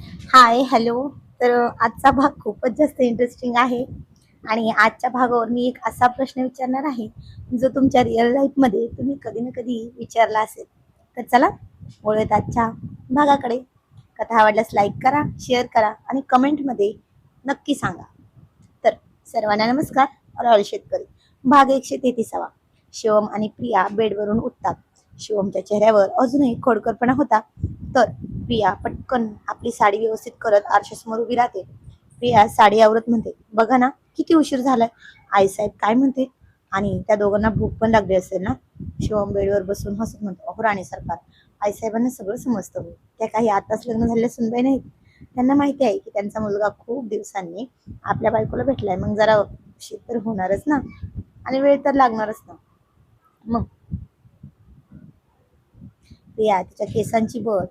हाय, hello. तर आजचा भाग खूपच जास्त इंटरेस्टिंग आहे आणि आजच्या भागावर मी एक असा प्रश्न विचारणार आहे, जो तुमच्या रिअल लाईफमध्ये तुम्ही कधी ना कधी विचारला असेल. तर चला, वळूयात आजच्या भागाकडे. कथा आवडल्यास लाईक करा, शेअर करा आणि कमेंटमध्ये नक्की सांगा. तर सर्वांना नमस्कार. राहुल शेतकरी. भाग 133. शिवम आणि प्रिया बेडवरून उठतात. शिवमच्या चेहऱ्यावर अजूनही खोडकरपणा होता. तर प्रिया पटकन आपली साडी व्यवस्थित करत आरशासमोर उभी राहते. प्रिया साडी आवरत म्हणते, बघा ना किती उशीर झालाय. आईसाहेब काय म्हणते? आणि त्या दोघांना भूक पण लागली असेल ना. शिवम बेडवर बसून हसत म्हणतो, अहो राणी सरकार, आईसाहेबांना सगळं समजतं हो. त्या काही आताच लग्न झालेल्या सुनबाई नाहीत. त्यांना माहिती आहे की त्यांचा मुलगा खूप दिवसांनी आपल्या बायकोला भेटलाय. मग जरा उशीर तर होणारच ना, आणि वेळ तर लागणारच ना. मग प्रिया तिच्या केसांची बट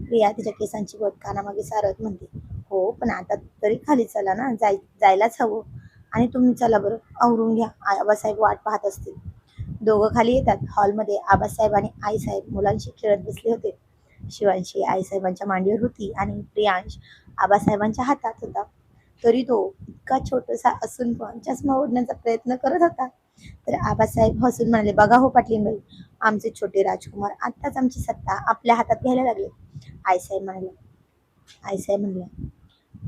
प्रिया तिच्या केसांची बट कानामागे सारत म्हणते, हो पण आता तरी खाली चला ना, जायलाच हवं. आणि तुम्ही चला बरं, आवरून घ्या, आबासाहेब वाट पाहत असतील. दोघं खाली येतात. हॉलमध्ये आबासाहेब आणि आईसाहेब मुलांशी खेळत बसले होते. शिवांशी आईसाहेबांच्या मांडीवर होती आणि प्रियांश आबासाहेबांच्या हातात होता. तरी तो इतका छोटासा असून पण चष्मा ओढण्याचा प्रयत्न करत होता. तर आबासाहेब हसून म्हणाले, बघा हो पाटलीनबाई, आमचे छोटे राजकुमार आत्ताच आमची सत्ता आपल्या हातात घ्यायला लागले. आईसाहेब म्हणाले आईसाहेब म्हणले,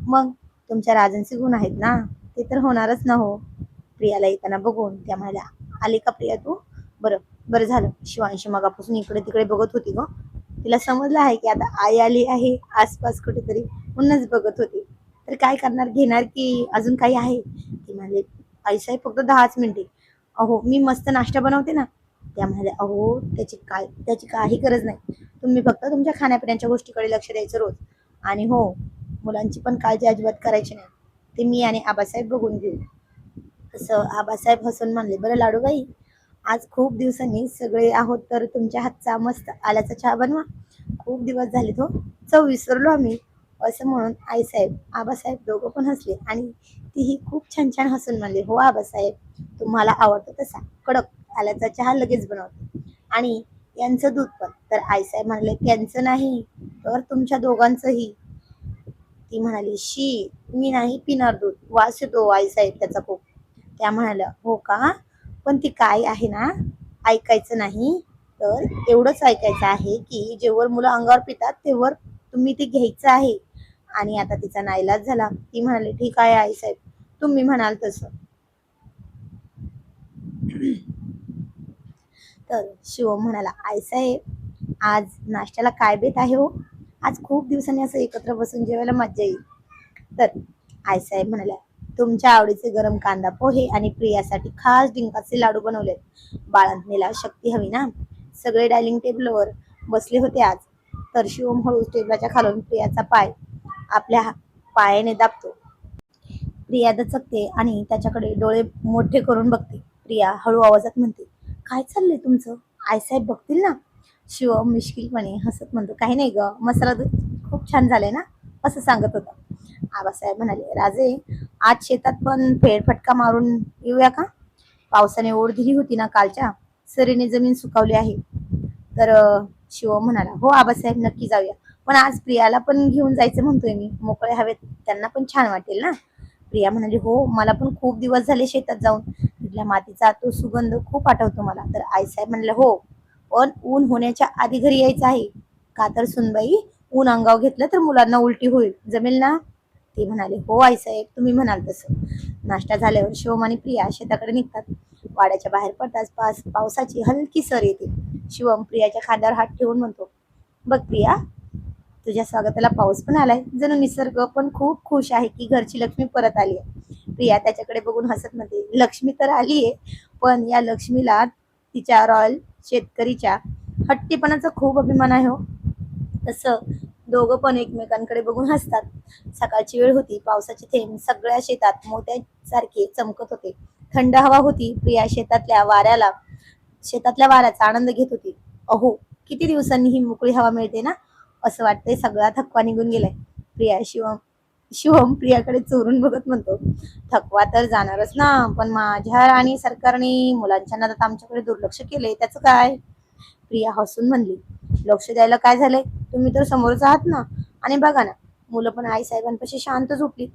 मग तुमच्या राजांचे गुण आहेत ना, ते तर होणारच ना हो. प्रियाला येताना बघून त्या म्हणाल्या, आली का प्रिया तू? बरं बरं झालं. शिवांशी मगापासून इकडे तिकडे बघत होती ग. तिला समजलं आहे की आता आई आली आहे आसपास कुठेतरी, म्हणूनच बघत होती. तर काय करणार, घेणार की अजून काही आहे? ती म्हणाले, आईसाहेब फक्त 10च मिनिटे. अहो मी मस्त नाश्ता बनवते ना. त्या म्हणाल्या, अहो त्याची काही गरज नाही. तुम्ही फक्त तुमच्या खाण्यापिण्याच्या गोष्टीकडे लक्ष द्यायचं रोज. आणि हो, मुलांची पण काळजी अजिबात करायची नाही. ते मी आणि आबासाहेब बघून घेऊ. तसं आबासाहेब हसून म्हणले, बरं लाडूबाई, आज खूप दिवसांनी सगळे आहोत तर तुमच्या हातचा मस्त आल्याचा चहा बनवा. खूप दिवस झाले तो, चव विसरलो आम्ही. असं म्हणून आईसाहेब आबासाहेब दोघं पण हसले आणि तीही खूप छान छान हसून म्हणले, हो आबासाहेब, तुम्हाला आवडतो तसा कडक आल्याचा चहा लगेच बनवते. आणि यांचं दूध पण. तर आईसाहेब म्हणाले, त्यांचं नाही तर तुमच्या दोघांचंही. ती म्हणाली, शी, मी नाही पिणार दूध, वास येतो आईसाहेब त्याचा खूप. त्या म्हणाल्या, हो का, पण ती काय आहे ना, ऐकायचं नाही. तर एवढंच ऐकायचं आहे की जेव्हा मुलं अंगावर पितात तेव्हा तुम्ही ते घ्यायचं आहे. आणि आता तिचा नाईलाज झाला. ती म्हणाली, ठीक आहे आईसाहेब, तुम्ही म्हणाल तसं. तर शिवम म्हणाला, आईसाहेब, आज नाश्त्याला काय बेत आहे हो? आज खूप दिवसांनी असं एकत्र बसून जेवायला मज्जा येईल. तर आईसाहेब म्हणाल्या, तुमच्या आवडीचे गरम कांदा पोहे आणि प्रियासाठी खास डिंकाचे लाडू बनवलेत. बाळंतणीला शक्ती हवी ना. सगळे डायनिंग टेबलवर बसले होते आज. तर शिवम हळूच टेबलाच्या खालून प्रियाचा पाय आपल्या पायाने दाबतो. प्रिया दचकते आणि त्याच्याकडे डोळे मोठे करून बघते. प्रिया हळू आवाजात म्हणते, काय चाललंय तुमचं? आईसाहेब बघतील ना. शिवम मिश्किलपणे हसत म्हणतो, काही नाही ग, मसाला दूध खूप छान झालंय ना, असं सांगत होता. आबासाहेब म्हणाले, राजे, आज शेतात पण फेरफटका मारून येऊया का? पावसाने ओढ दिली होती ना कालच्या, सरीने जमीन सुकावली आहे. तर शिवम म्हणाला, हो आबासाहेब, नक्की जाऊया. पण आज प्रियाला पण घेऊन जायचं म्हणतोय मी, मोकळे हवेत त्यांना पण छान वाटेल ना. प्रिया म्हणाली, हो, मला पण खूप दिवस झाले शेतात जाऊन. तिथल्या मातीचा तो सुगंध खूप आठवतो मला. तर आईसाहेब म्हणाले, हो, पण ऊन होण्याच्या आधी घरी यायचं आहे. का तर सुनबाई, ऊन अंगावर घेतलं तर मुलांना उलटी होईल, जमेल ना? ते म्हणाले, हो आईसाहेब, तुम्ही म्हणाल तसं. नाश्ता झाल्यावर शिवम आणि प्रिया शेताकडे निघतात. वाड्याच्या बाहेर पडताच पावसाची हलकी सर येते. शिवम प्रियाच्या खांद्यावर हात ठेवून म्हणतो, बघ प्रिया, तुझ्या स्वागताला पाऊस पण आलाय. जणू निसर्ग पण खूप खुश आहे की घरची लक्ष्मी परत आली आहे. प्रिया त्याच्याकडे बघून हसत म्हणते, लक्ष्मी तर आलीये, पण या लक्ष्मीला तिच्या रॉयल शेतकरीच्या हट्टीपणाचा खूप अभिमान आहे हो. तसं दोघं पण एकमेकांकडे बघून हसतात. सकाळची वेळ होती. पावसाचे थेंब सगळ्या शेतात मोत्यासारखे चमकत होते. थंड हवा होती. प्रिया शेतातल्या वाऱ्याचा आनंद घेत होती. अहो, किती दिवसांनी ही मोकळी हवा मिळते ना, असं वाटतंय सगळा थकवा निघून गेलाय. प्रिया शिवम शिवम प्रियाकडे चोरून बघत म्हणतो, थकवा तर जाणारच ना, पण माझ्या आणि सरकारने मुलांच्या नादात आमच्याकडे दुर्लक्ष केलंय, त्याचं काय? प्रिया हसून म्हणली, लक्ष द्यायला काय झालंय? तुम्ही तर समोरच आहात ना. आणि बघा ना, मुलं पण आईसाहेबांपाशी शांत झोपली.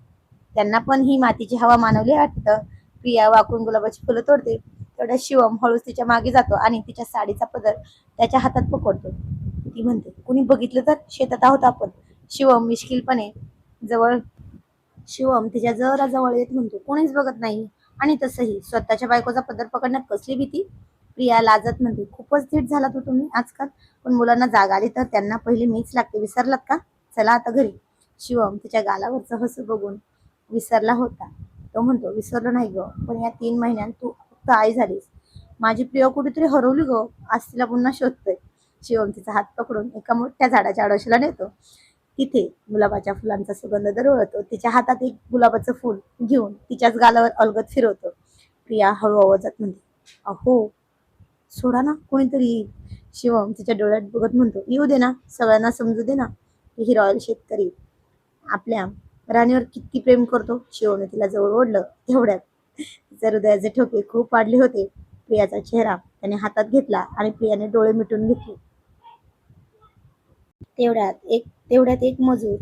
त्यांना पण ही मातीची हवा मानवली वाटतं. प्रिया वाकून गुलाबाची फुलं तोडते. तेवढ्या शिवम हळूच तिच्या मागे जातो आणि तिच्या साडीचा पदर त्याच्या हातात पकडतो. ती म्हणते, कुणी बघितलं तर? शेतात आहोत आपण. शिवम मिश्किलपणे जवळ शिवम तिच्या जरा जवळ येत म्हणतो, कोणीच बघत नाही. आणि तसंही स्वतःच्या बायकोचा पदर पकडण्यात कसली भीती? प्रिया लाजत म्हणते, खूपच धीट झाला तू तुम्ही आजकाल. पण मुलांना जाग आली तर त्यांना पहिले मीच लागते, विसरलात का? चला आता घरी. शिवम तिच्या गालावरचं हसू बघून विसरला होता. तो म्हणतो, विसरलो नाही ग, पण या 3 महिन्यात तू फक्त आई झालीस. माझी प्रिया कुठेतरी हरवली ग, आज तिला पुन्हा शोधतोय. शिवम तिचा हात पकडून एका मोठ्या झाडाच्या आडोशीला नेतो. तिथे गुलाबाच्या फुलांचा सुगंध दरवळतो. तिच्या हातात एक गुलाबाचं फूल घेऊन तिच्याच गालावर अलगद फिरवतो. प्रिया हळू आवाजात म्हणते, अहो सोडा ना, कोणीतरी येईल. शिवम तिच्या डोळ्यात बघत म्हणतो, येऊ दे ना, सगळ्यांना समजू दे ना, ही रॉयल शेतकरी आपल्या राणीवर किती प्रेम करतो. शिवने तिला जवळ ओढलं. तेवढ्यात तिच्या हृदयाचे ठोके खूप वाढले होते. प्रियाचा चेहरा त्याने हातात घेतला आणि प्रियाने डोळे मिटून घेतले. तेवढ्यात एक मजूर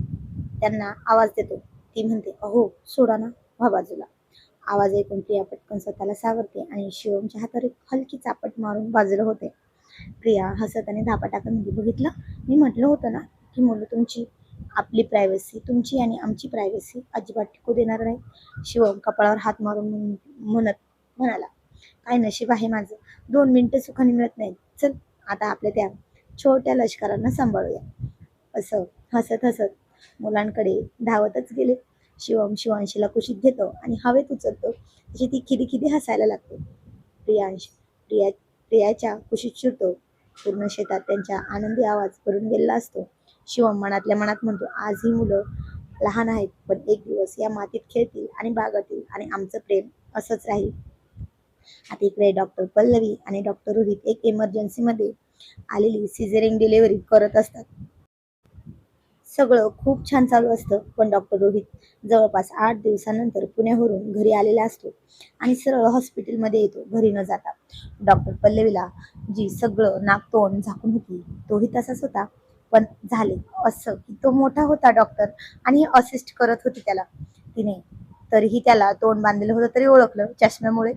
त्यांना आवाज देतो. ती म्हणते, अहो सोडा ना, व्हा बाजूला. आवाज ऐकून प्रिया पटकन स्वतःला सावरते आणि शिवमच्या हातावर एक हलकी चापट मारून बाजूला होते. प्रिया हसत आणि धापा टाकत म्हणते, बघितलं, मी म्हटलं होतं ना की मुलं तुमची आपली प्रायव्हसी तुमची आणि आमची प्रायव्हसी अजिबात टिकू देणार नाही. शिवम कपाळावर हात मारून म्हणत म्हणाला, काय नशीब आहे माझं, 2 मिनिटं सुखाने मिळत नाहीत. चल आता आपल्या त्या छोट्या लष्करांना सांभाळूया. असं हसत हसत मुलांकडे धावतच गेले. शिवम शिवांशीला कुशीत घेतो आणि हवेत उचलतो. तशी ती खिदी खिदी हसायला लागते. प्रियांश प्रिया प्रियाच्या कुशीत शिरतो. पूर्ण शेतात त्यांच्या आनंदी आवाज भरून गेलेला असतो. शिवम मनातल्या मनात म्हणतो, आज ही मुलं लहान आहेत, पण एक दिवस या मातीत खेळतील आणि बागडतील आणि आमचं प्रेम असंच राहील. आता इकडे डॉक्टर पल्लवी आणि डॉक्टर रोहित एक इमर्जन्सीमध्ये आलेली सिझेरिंग डिलिव्हरी करत असतात. सगळं खूप छान चालू असतं. पण डॉक्टर रोहित जवळपास 8 दिवसानंतर पुण्यावरून घरी आलेला असतो आणि सरळ हॉस्पिटलमध्ये येतो, घरी न जाता. डॉक्टर पल्लवीला जी सगळं नाक तोंड झाकून होती, तोही तसाच होता. पण झाले असं की तो मोठा होता डॉक्टर आणि असिस्ट करत होती त्याला. तिने तरीही त्याला तोंड बांधलेलं होतं तरी ओळखलं चष्म्यामुळे.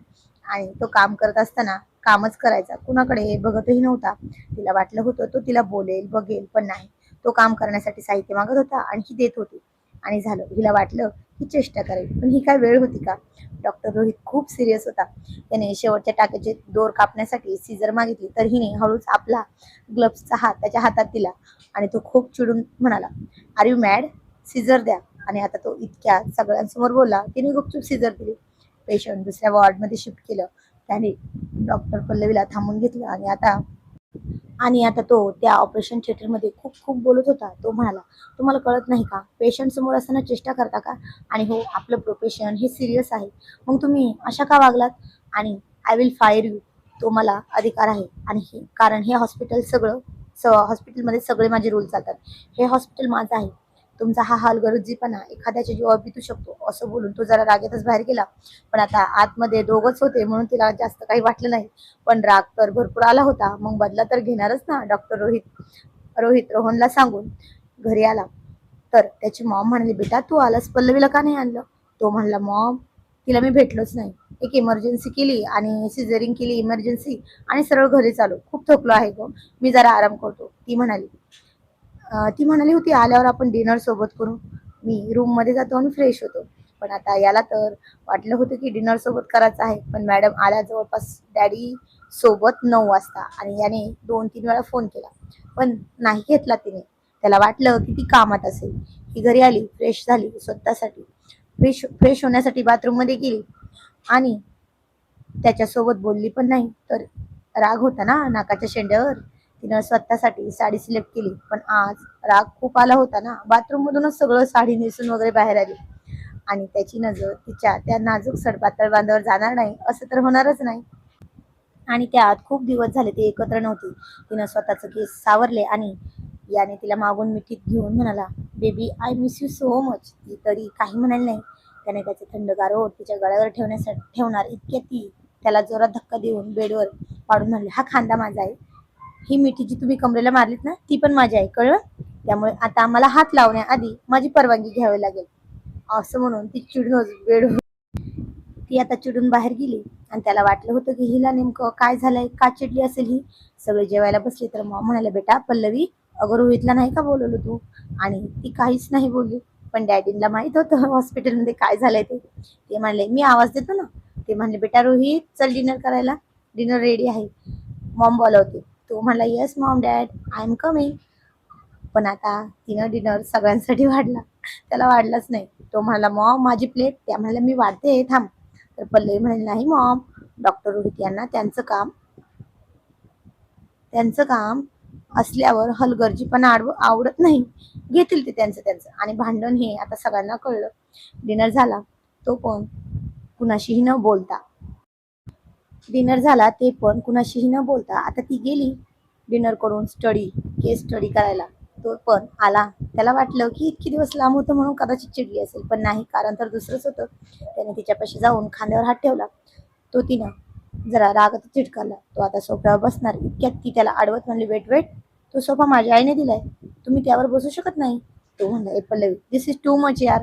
आणि तो काम करत असताना कामच करायचा, कुणाकडे बघतही नव्हता. तिला वाटलं होतं तो तिला बोलेल बघेल, पण नाही. तो काम करण्यासाठी साहित्य मागत होता आणि ही देत होती. आणि झालं, हिला वाटलं ही चेष्टा करेल, पण ही काय वेळ होती का? डॉक्टर रोहित खूप सिरियस होता. त्याने शेवटच्या टाक्याचे दोर कापण्यासाठी सीझर मागितली, तर हिने हळूच आपला ग्लव्सचा हात त्याच्या हातात दिला आणि तो खूप चिडून म्हणाला, आर यू मॅड? सीझर द्या. आणि आता तो इतक्या सगळ्यांसमोर बोलला. तिने गुपचूप सीझर दिली. पेशंट दुसऱ्या वॉर्डमध्ये शिफ्ट केलं. त्याने डॉक्टर पल्लवीला थांबून घेतलं आणि आता तो त्या ऑपरेशन थिएटरमध्ये खूप खूप बोलत होता. तो म्हणाला, तुम्हाला कळत नाही का, पेशंट समोर असताना चेष्टा करता का? आणि हो, आपलं प्रोफेशन हे सिरियस आहे, मग तुम्ही अशा का वागलात? आणि आय विल फायर यू. तो मला अधिकार आहे. आणि कारण हे हॉस्पिटलमध्ये सगळे माझे रूल चालतात. हे हॉस्पिटल माझं आहे. तुमचा हा हलगर्जीपणा एखाद्याच्या जीवावर बितू शकतो. असं बोलून तो जरा रागेतच बाहेर गेला. पण आता आतमध्ये दोघंच होते म्हणून तिला जास्त काही वाटलं नाही. पण राग तर भरपूर आला होता. मग बदला तर घेणारच ना. डॉक्टर रोहित रोहनला सांगून घरी आला तर त्याची मॉम म्हणाली, बेटा तू आलास, पल्लवीला का नाही आणलं? तो म्हणला, मॉम तिला मी भेटलोच नाही. एक इमर्जन्सी केली आणि सिझरिंग केली इमर्जन्सी आणि सरळ घरी चालू. खूप थकलो आहे गो, मी जरा आराम करतो. ती म्हणाली होती आल्यावर आपण डिनर सोबत करू. मी रूम मध्ये जातो आणि फ्रेश होतो. पण आता याला तर वाटलं होतं की डिनर सोबत करायचं आहे. पण मॅडम आल्या जवळपास डॅडी सोबत 9 वाजता आणि याने 2-3 वेळा फोन केला, पण नाही घेतला तिने. त्याला वाटलं की ती कामात असेल. ही घरी आली, फ्रेश झाली, स्वतःसाठी फ्रेश होण्यासाठी बाथरूम मध्ये गेली आणि त्याच्यासोबत बोलली पण नाही. तर राग होता ना नाकाच्या शेंड्यावर. तिनं स्वतःसाठी साडी सिलेक्ट केली. पण आज राग खूप आला होता ना. बाथरूम मधूनच सगळं साडी नेसून वगैरे बाहेर आली आणि त्याची नजर तिच्या त्या नाजूक सडपातळ बांधावर जाणार नाही असं तर होणारच नाही. आणि त्यात खूप दिवस झाले ते एकत्र नव्हती. तिनं स्वतःचं केस सावरले आणि याने तिला मागून मिठीत घेऊन म्हणाला, baby I miss you so much. ती तरी काही म्हणाली नाही. त्याने त्याचे थंडगार ओठ तिच्या गळ्यावर ठेवणार इतके ती त्याला जोरात धक्का देऊन बेडवर पाडून म्हणले, हा खांदा माझा आहे. ही मिठी जी तुम्ही कमरेला मारलीत ना, ती पण माझी आहे, कळलं? त्यामुळे आता आम्हाला हात लावण्याआधी माझी परवानगी घ्यावी लागेल, असं म्हणून ती चिडून बेड ती आता चिडून बाहेर गेली. आणि त्याला वाटलं होतं की हिला नेमकं काय झालंय, का चिडली असेल ही. सगळे जेवायला बसले तर मॉम म्हणाले, बेटा पल्लवी, अगं रोहितला नाही का बोलवलं तू? आणि ती काहीच नाही बोलली. पण डॅडींना माहित होतं हॉस्पिटलमध्ये काय झालंय ते. ते म्हणले, मी आवाज देतो ना. ते म्हणले, बेटा रोहित चल डिनर करायला, डिनर रेडी आहे, मॉम बोलवते. तो म्हणला, yes Maugham dad, I am coming. पण आता तिनं डिनर सगळ्यांसाठी वाढला, त्याला वाढलाच नाही. तो म्हणाला, मॉम माझी प्लेट. त्या म्हणाला, मी वाढते थांब. तर पल्लवी म्हणाली, नाही मॉम, डॉक्टर रोहित यांना त्यांचं काम असल्यावर हलगर्जीपणा आवडत नाही. घेतील ते त्यांचं त्यांचं. आणि भांडण हे आता सगळ्यांना कळलं. डिनर झाला, तो पण कुणाशीही न बोलता डिनर झाला ते पण कुणाशीही न बोलता आता ती गेली डिनर करून केस स्टडी करायला. तो पण आला. त्याला वाटलं की इतके दिवस लांब होतं म्हणून कदाचित चिडली असेल, पण नाही, कारण तर दुसरंच होतं. त्याने तिच्यापाशी जाऊन खांद्यावर हात ठेवला. तो तिनं जरा रागात चिडकाला. तो आता सोफ्यावर बसणार इतक्यात ती त्याला आडवत म्हणली, वेट वेट, तो सोफा माझ्या आईने दिलाय, तुम्ही त्यावर बसू शकत नाही. तो म्हणला, ए पल्लवी, दिस इज टू मच यार,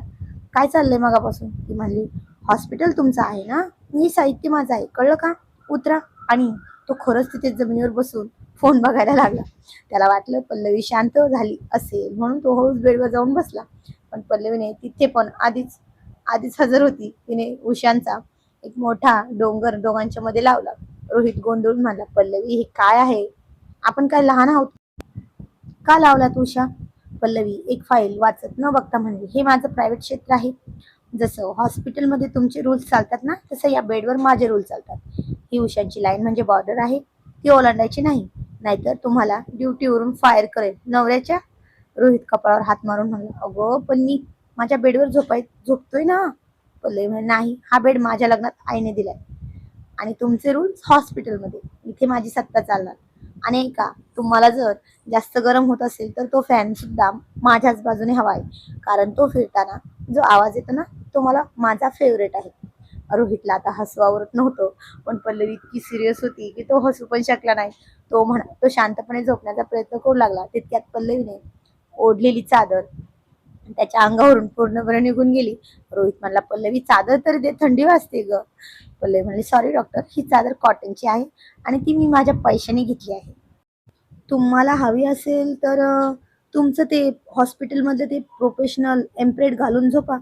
काय चाललंय मगापासून? ती म्हणली, हॉस्पिटल तुमचं आहे ना, मी साहित्य माझं आहे, कळलं का, उतरा. आणि तो खरंच तिथे जमिनीवर बसून फोन बघायला लागला. त्याला वाटलं पल्लवी शांत झाली असेल म्हणून तो हळूच बेडवर जाऊन बसला. पण पल्लवीने तिथे पण आधीच हजर होती. तिने उशांचा एक मोठा डोंगर दोघांच्या मध्ये लावला. रोहित गोंधळून म्हणाला, पल्लवी हे काय आहे? आपण काय लहान आहोत? का लावलात उषा? पल्लवी एक फाईल वाचत न बघता म्हणली, हे माझं प्रायव्हेट क्षेत्र आहे. जसं हॉस्पिटलमध्ये तुमचे रूल्स चालतात ना, तसं या बेडवर माझे रूल चालतात. ही उषांची लाईन म्हणजे बॉर्डर आहे, ती ओलांडायची नाही, नाहीतर तुम्हाला ड्युटीवरून फायर करेल. नवऱ्याच्या? रोहित कपाळावर हात मारून म्हणला, अगं पण मी माझ्या बेडवर झोपतोय ना. पल्लवी म्हणे, नाही, हा बेड माझ्या लग्नात आईने दिलाय आणि तुमचे रूल्स हॉस्पिटलमध्ये, इथे माझी सत्ता चालणार. आणि का तुम्हाला जर जास्त गरम होत असेल तर तो फॅन सुद्धा माझ्याच बाजूने हवा आहे, कारण तो फिरताना जो आवाज येतो ना, तो मला माझा फेवरेट आहे. रोहितला आता हसू आवरत नव्हतं, पण पल्लवी इतकी सिरियस होती की तो हसू पण शकला नाही. तो शांतपणे झोपण्याचा प्रयत्न करू लागला. तितक्यात पल्लवीने ओढलेली चादर त्याच्या अंगावरून पूर्णपणे निघून गेली. रोहित म्हणला, पल्लवी चादर तरी दे, थंडी वाजते ग. पल्लवी म्हणली, सॉरी डॉक्टर, ही चादर कॉटनची आहे आणि ती मी माझ्या पैशाने घेतली आहे. तुम्हाला हवी असेल तर तुमचं ते हॉस्पिटलमधलं ते प्रोफेशनल एम्प्रेड घालून झोपा,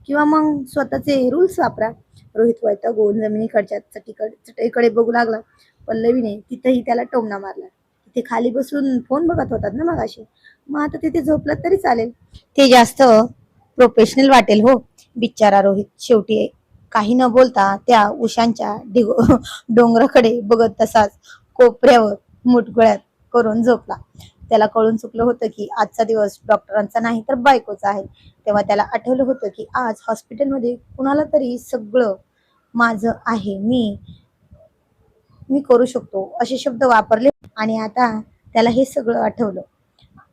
किंवा मग स्वतःचे रूल्स वापरा. रोहित वैतागून जमिनीकडच्या चटईकडे बघू लागला. पल्लवीने तिथेही त्याला टोमणा मारला. तिथे खाली बसून फोन बघत होतात ना मगाशी, मग आता तिथे झोपलात तरी चालेल. ते जास्त प्रोफेशनल वाटेल हो. बिचारा रोहित शेवटी काही न बोलता त्या उशांच्या डोंगराकडे बघत तसाच कोपऱ्यावर मुठगळ्यात करून झोपला. त्याला कळून चुकलं होतं की आजचा दिवस डॉक्टरांचा नाही तर बायकोचा आहे. तेव्हा त्याला आठवलं होतं की आज हॉस्पिटलमध्ये कुणाला तरी सगळं माझं आहे, मी करू शकतो असे शब्द वापरले. आणि आता त्याला हे सगळं आठवलं.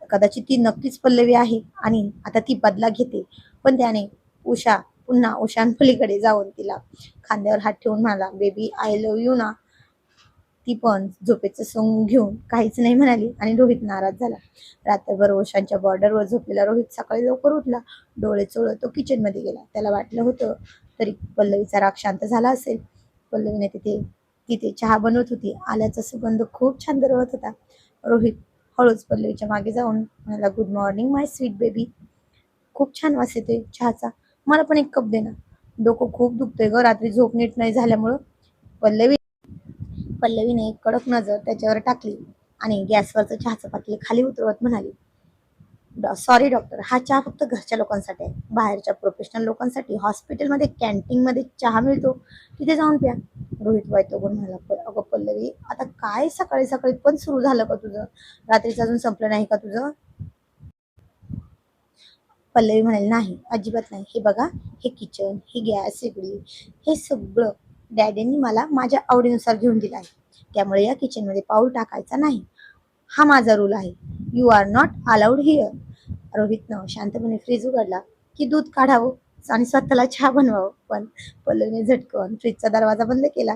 कदाचित ती नक्कीच पल्लवी आहे आणि आता ती बदला घेते. पण त्याने पुन्हा उशांपलीकडे जाऊन तिला खांद्यावर हात ठेवून म्हणाला, बेबी आय लव्ह यू ना. ती पण झोपेचं सोंग घेऊन काहीच नाही म्हणाली आणि रोहित नाराज झाला. रात्रभर ओशांच्या बॉर्डरवर झोपलेला रोहित सकाळी लवकर उठला. डोळे चोळत तो किचन मध्ये गेला. त्याला वाटलं होतं तरी पल्लवीचा राग शांत झाला असेल. पल्लवीने तिथे चहा बनवत होती. आल्याचा सुगंध खूप छान दरवळत होता. रोहित हळूच पल्लवीच्या मागे जाऊन म्हणाला, गुड मॉर्निंग माय स्वीट बेबी, खूप छान वास येतोय चहाचा, मला पण एक कप दे ना. डोकं खूप दुखतंय ग, रात्री झोप नीट नाही झाल्यामुळं. पल्लवीने कडक नजर त्याच्यावर टाकली आणि गॅसवरचं चहाचं पातेलं खाली उतरवत म्हणाली, सॉरी डॉक्टर, हा चहा फक्त घरच्या लोकांसाठी आहे, बाहेरच्या प्रोफेशनल लोकांसाठी हॉस्पिटलमध्ये कॅन्टीनमध्ये चहा मिळतो, तिथे जाऊन प्या. रोहित वैतागून म्हणाला, अगं पल्लवी, आता काय सकाळी सकाळी पण सुरू झालं का तुझं? रात्रीचं अजून संपलं नाही का तुझं? पल्लवी म्हणाली, नाही, अजिबात नाही. हे बघा, हे किचन, ही गॅस शेगडी, हे सगळं डॅडींनी मला माझ्या आवडीनुसार घेऊन दिलं आहे. त्यामुळे या किचनमध्ये पाऊल टाकायचा नाही, हा माझा रूल आहे. You are not allowed here. रोहितनं शांतपणे फ्रीज उघडला की दूध काढावं आणि स्वतःला चहा बनवावं, पण पल्लवीने झटकन फ्रीजचा दरवाजा बंद केला.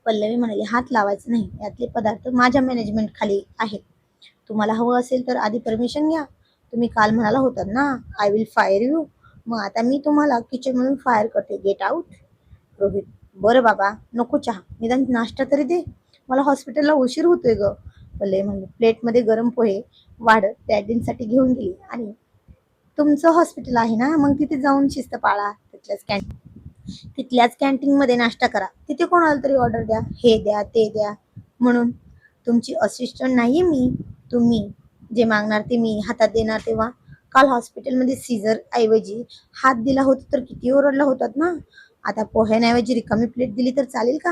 पल्लवी म्हणाली, हात लावायचा नाही, यातले पदार्थ माझ्या मॅनेजमेंट खाली आहेत. तुम्हाला हवं असेल तर आधी परमिशन घ्या, तुम्ही काल म्हणाला होतात ना, आय विल फायर यू. मग आता मी तुम्हाला किचन म्हणून फायर करते, गेट आउट. रोहित, बरं बाबा, नको चहा, निदान नाश्ता तरी दे, मला हॉस्पिटलला उशीर होतोय ग. पल्लवी म्हणले, प्लेटमध्ये गरम पोहे वाढत डॅडींसाठी घेऊन गेली. आणि तुमचं हॉस्पिटल आहे ना, मग तिथे जाऊन शिस्त पाळा, तिथल्याच कॅन्टीन मध्ये नाश्ता करा, तिथे कोणाला तरी ऑर्डर द्या, हे द्या ते द्या म्हणून. तुमची असिस्टंट नाहीये मी, तुम्ही जे मागणार ते मी हातात देणार. तेव्हा काल हॉस्पिटलमध्ये सीझर ऐवजी हात दिला होता तर किती ओरडला होतात ना. आता पोह्याऐवजी रिकामी प्लेट दिली तर चालेल का?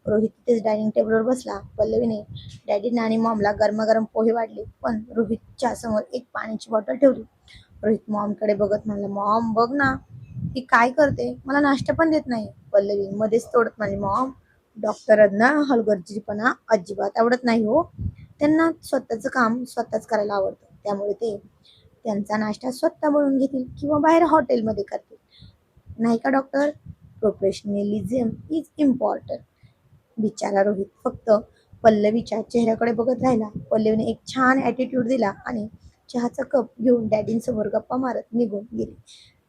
रोहित तिथेच डायनिंग टेबलवर बसला. पल्लवीने डॅडीना आणि मॉमला गरमागरम पोहे वाढले, पण रोहितच्या समोर एक पाण्याची बॉटल ठेवली. रोहित मॉमकडे बघत म्हणला, मॉम बघ ना, ही काय करते, मला नाश्ता पण देत नाही. पल्लवी मध्येच तोडत म्हणली, मॉम, डॉक्टरांना हलगर्जीपणा अजिबात आवडत नाही हो. त्यांना स्वतःचं काम स्वतःच करायला आवडतं, त्यामुळे ते त्यांचा नाश्ता स्वतः बनवून घेतील किंवा बाहेर हॉटेलमध्ये करतील, नाही का डॉक्टर? Professionalism is important. बिचारा रोहित फक्त पल्लवीच्या चेहऱ्याकडे बघत राहिला. पल्लवीने एक छान ॲटिट्यूड दिला आणि चहाचा कप घेऊन डॅडींसमोर गप्पा मारत निघून गेली.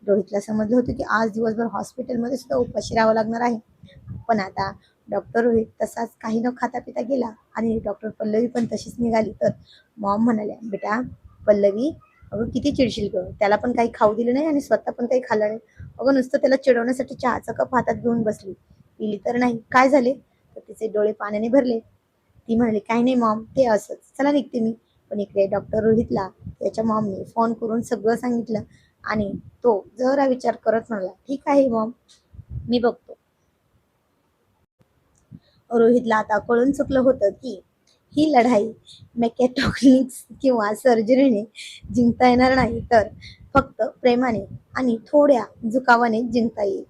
रोहितला समजलं होतं की आज दिवसभर हॉस्पिटलमध्ये सुद्धा उपाशी राहावं लागणार आहे. पण आता डॉक्टर रोहित तसाच काही न खाता पिता गेला आणि डॉक्टर पल्लवी पण तशीच निघाली. तर मॉम म्हणाल्या, बेटा पल्लवी, अगं किती चिडशील ग, त्याला पण काही खाऊ दिलं नाही आणि स्वतः पण काही खाल्लं नाही. अगं नुसतं त्याला चिडवण्यासाठी चहाचा कप हातात घेऊन बसली, पिली तर नाही. काय झाले? तर तिचे डोळे पाण्याने भरले. ती म्हणाली, काही नाही मॉम, ते असंच, चला निघते मी. पण इकडे डॉक्टर रोहितला त्याच्या मॉमने फोन करून सगळं सांगितलं आणि तो जरा विचार करत म्हणाला, ठीक आहे मॉम, मी बघतो. रोहितला आता कळून चुकलं होतं की ही लढाई मेकॅट्रॉनिक्स किंवा सर्जरीने जिंकता येणार नाही, तर फक्त प्रेमाने आणि थोड्या झुकावाने जिंकता येईल.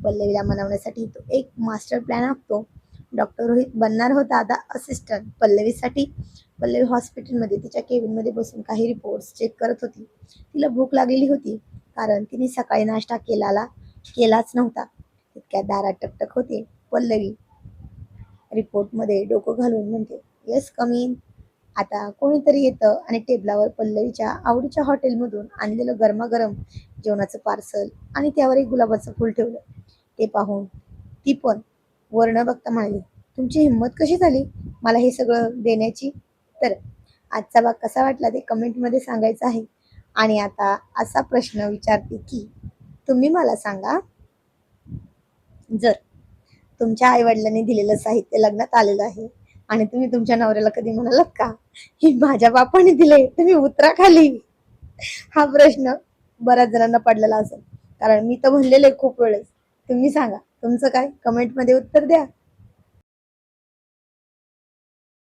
पल्लवीला मनवण्यासाठी तो एक मास्टर प्लॅन आखतो. डॉक्टर रोहित बनणार होता आता असिस्टंट पल्लवीसाठी. पल्लवी हॉस्पिटलमध्ये तिच्या केबिनमध्ये बसून काही रिपोर्ट्स चेक करत होती. तिला भूक लागलेली होती, कारण तिने सकाळी नाश्ता केलाच नव्हता. तितक्या दारात टकटक होते. पल्लवी रिपोर्टमध्ये डोकं घालून म्हणते, येस कम इन. आता कोणीतरी येतं आणि टेबलावर पल्लवीच्या आवडीच्या हॉटेलमधून आणलेलं गरमागरम जेवणाचं पार्सल आणि त्यावर एक गुलाबाचं फूल ठेवलं. ते पाहून ती पण वर न बघता म्हणाली, तुमची हिंमत कशी झाली मला हे सगळं देण्याची? तर आजचा भाग कसा वाटला ते कमेंटमध्ये सांगायचं आहे. आणि आता असा प्रश्न विचारते की तुम्ही मला सांगा, जर तुमच्या आई वडिलांनी दिलेलं साहित्य लग्नात आलेलं आहे आणि तुम्ही तुमच्या नवऱ्याला कधी म्हणालात का, ही माझ्या बापाने दिले, तुम्ही उतरा खाली? हा प्रश्न बऱ्याच जणांना पडलेला असेल, कारण मी तर म्हणलेले खूप वेळेस. तुम्ही सांगा तुमचं काय, कमेंटमध्ये उत्तर द्या.